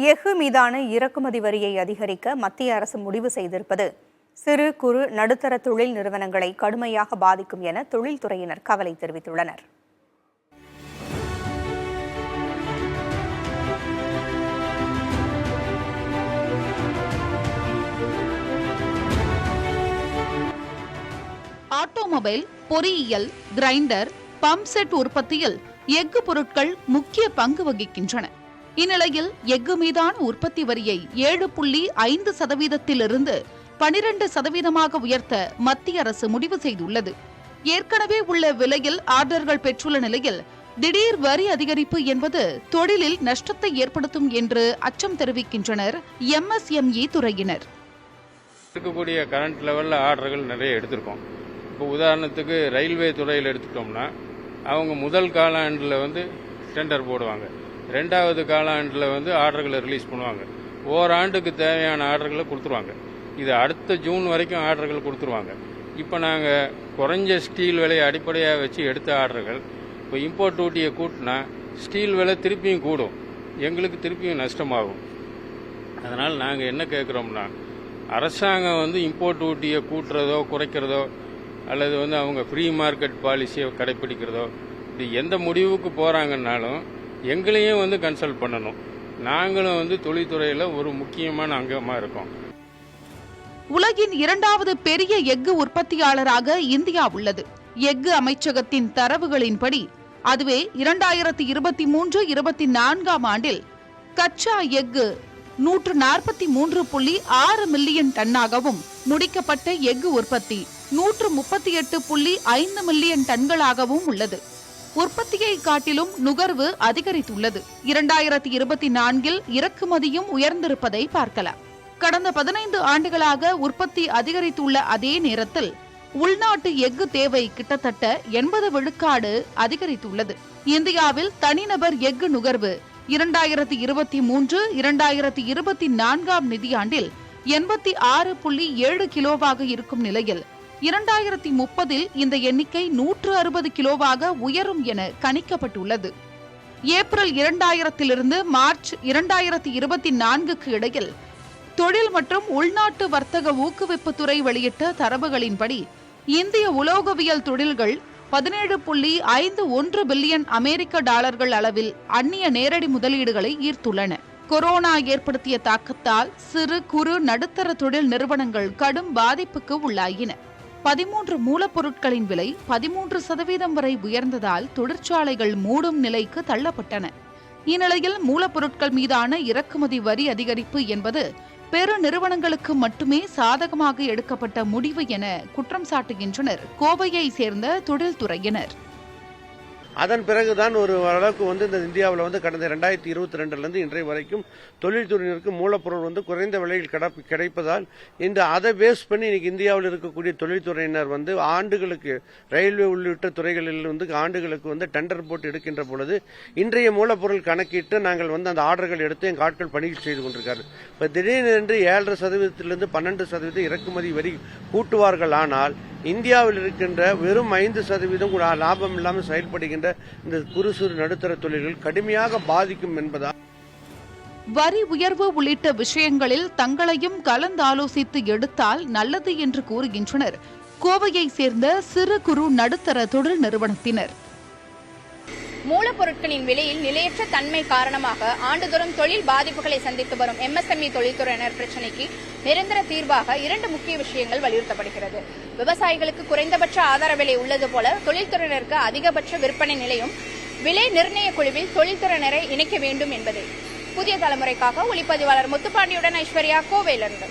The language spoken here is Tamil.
எஃகு மீதான இறக்குமதி வரியை அதிகரிக்க மத்திய அரசு முடிவு செய்திருப்பது சிறு குறு நடுத்தர தொழில் நிறுவனங்களை கடுமையாக பாதிக்கும் என தொழில்துறையினர் கவலை தெரிவித்துள்ளனர். ஆட்டோமொபைல், பொறியியல், கிரைண்டர், பம்ப் செட் உற்பத்தியில் எஃகு பொருட்கள் முக்கிய பங்கு வகிக்கின்றன. இந்நிலையில் எஃகு மீதான உற்பத்தி வரியை 7.5%இலிருந்து 12% உயர்த்த மத்திய அரசு முடிவு செய்துள்ளது. ஏற்கனவே உள்ள விலையில் ஆர்டர்கள் பெற்றுள்ள நிலையில் திடீர் வரி அதிகரிப்பு என்பது தொழிலில் நஷ்டத்தை ஏற்படுத்தும் என்று அச்சம் தெரிவிக்கின்றனர் MSME துறையினர். இருக்கக்கூடிய கரண்ட் லெவலில் ஆர்டர்கள் நிறைய எடுத்திருக்கோம். இப்போ உதாரணத்துக்கு ரயில்வே துறையில் எடுத்துட்டோம்னா அவங்க முதல் காலாண்டில் டெண்டர் போடுவாங்க, ரெண்டாவது காலாண்டில் ஆர்டர்களை ரிலீஸ் பண்ணுவாங்க. ஓராண்டுக்கு தேவையான ஆர்டர்களை கொடுத்துருவாங்க. இது அடுத்த ஜூன் வரைக்கும் ஆர்டர்கள் கொடுத்துருவாங்க. இப்போ நாங்கள் குறைஞ்ச ஸ்டீல் விலையை அடிப்படையாக வச்சு எடுத்த ஆர்டர்கள் இப்போ இம்போர்ட் டியூட்டியை கூட்டினா ஸ்டீல் விலை திருப்பியும் கூடும், எங்களுக்கு திருப்பியும் நஷ்டமாகும். அதனால் நாங்கள் என்ன கேட்குறோம்னா, அரசாங்கம் இம்போர்ட் டியூட்டியை கூட்டுறதோ குறைக்கிறதோ அல்லது அவங்க ஃப்ரீ மார்க்கெட் பாலிசியை கடைப்பிடிக்கிறதோ, இது எந்த முடிவுக்கு போகிறாங்கன்னாலும் எங்களையும் கன்சல்ட் பண்ணணும். நாங்களும் தொழில்துறையில் ஒரு முக்கியமான அங்கமாக இருக்கோம். உலகின் 2வது பெரிய எஃகு உற்பத்தியாளராக இந்தியா உள்ளது. எஃகு அமைச்சகத்தின் தரவுகளின்படி அதுவே 2023-24 ஆண்டில் கச்சா எஃகு 143.6 மில்லியன் டன்னாகவும், முடிக்கப்பட்ட எஃகு உற்பத்தி 138.5 மில்லியன் டன்களாகவும் உள்ளது. உற்பத்தியை காட்டிலும் நுகர்வு அதிகரித்துள்ளது. 2024 இறக்குமதியும் உயர்ந்திருப்பதை பார்க்கலாம். கடந்த 15 ஆண்டுகளாக உற்பத்தி அதிகரித்துள்ள அதே நேரத்தில் உள்நாட்டு எஃகு தேவை கிட்டத்தட்ட 80 விழுக்காடு அதிகரித்துள்ளது. இந்தியாவில் தனிநபர் எஃகு நுகர்வு 2023-2024 நிதியாண்டில் 86.7 கிலோவாக இருக்கும் நிலையில் 2030 இந்த எண்ணிக்கை 160 கிலோவாக உயரும் என கணிக்கப்பட்டுள்ளது. ஏப்ரல் 2000 மார்ச் 2024 இடையில் தொழில் மற்றும் உள்நாட்டு வர்த்தக ஊக்குவிப்பு துறை வெளியிட்ட தரவுகளின்படி இந்திய உலோகவியல் தொழில்கள் 17.51 பில்லியன் அமெரிக்க டாலர்கள் அளவில் அந்நிய நேரடி முதலீடுகளை ஈர்த்துள்ளன. கொரோனா ஏற்படுத்திய தாக்கத்தால் சிறு குறு நடுத்தர தொழில் நிறுவனங்கள் கடும் பாதிப்புக்கு உள்ளாயின. 13 மூலப்பொருட்களின் விலை 13% வரை உயர்ந்ததால் தொழிற்சாலைகள் மூடும் நிலைக்கு தள்ளப்பட்டன. இந்நிலையில் மூலப்பொருட்கள் மீதான இறக்குமதி வரி அதிகரிப்பு என்பது பெரு நிறுவனங்களுக்கு மட்டுமே சாதகமாக எடுக்கப்பட்ட முடிவு என குற்றம் சாட்டுகின்றனர் கோவையை சேர்ந்த தொழில்துறையினர். அதன் பிறகுதான் ஒரு அளவுக்கு இந்த இந்தியாவில் கடந்த 2022 இன்றைய வரைக்கும் தொழில்துறையினருக்கு மூலப்பொருள் குறைந்த விலையில் கிடைப்பதால் அதை பேஸ் பண்ணி இன்னைக்கு இந்தியாவில் இருக்கக்கூடிய தொழில்துறையினர் ஆண்டுகளுக்கு ரயில்வே உள்ளிட்ட துறைகளில் ஆண்டுகளுக்கு டெண்டர் போட்டு எடுக்கின்ற பொழுது இன்றைய மூலப்பொருள் கணக்கிட்டு நாங்கள் அந்த ஆர்டர்கள் எடுத்து எங்கள் ஆட்கள் பணி செய்து கொண்டிருக்காரு. இப்போ திடீரென்று 7% 12% இறக்குமதி வரி கூட்டுவார்கள். ஆனால் இந்தியாவில் இருக்கின்ற வெறும் 5% லாபம் இல்லாமல் செயல்படுகின்ற இந்த குறு சிறு நடுத்தர தொழில்கள் கடுமையாக பாதிக்கும் என்பதால் வரி உயர்வு உள்ளிட்ட விஷயங்களில் தங்களையும் கலந்தாலோசித்து எடுத்தால் நல்லது என்று கூறுகின்றனர் கோவையை சேர்ந்த சிறு குறு நடுத்தர தொழில் நிறுவனத்தினர். மூலப்பொருட்களின் விலையில் நிலையற்ற தன்மை காரணமாக ஆண்டுதோறும் தொழில் பாதிப்புகளை சந்தித்து வரும் MSME தொழில்துறையினர் பிரச்சினைக்கு நிரந்தர தீர்வாக 2 முக்கிய விஷயங்கள் வலியுறுத்தப்படுகிறது. விவசாயிகளுக்கு குறைந்தபட்ச ஆதார விலை உள்ளது போல தொழில்துறையினருக்கு அதிகபட்ச விற்பனை நிலையும் விலை நிர்ணய குழுவில் தொழில்துறையினரை இணைக்க வேண்டும் என்பதே. புதிய தலைமுறைக்காக ஒளிப்பதிவாளர் முத்துப்பாண்டியுடன் ஐஸ்வர்யா, கோவையிலிருந்து.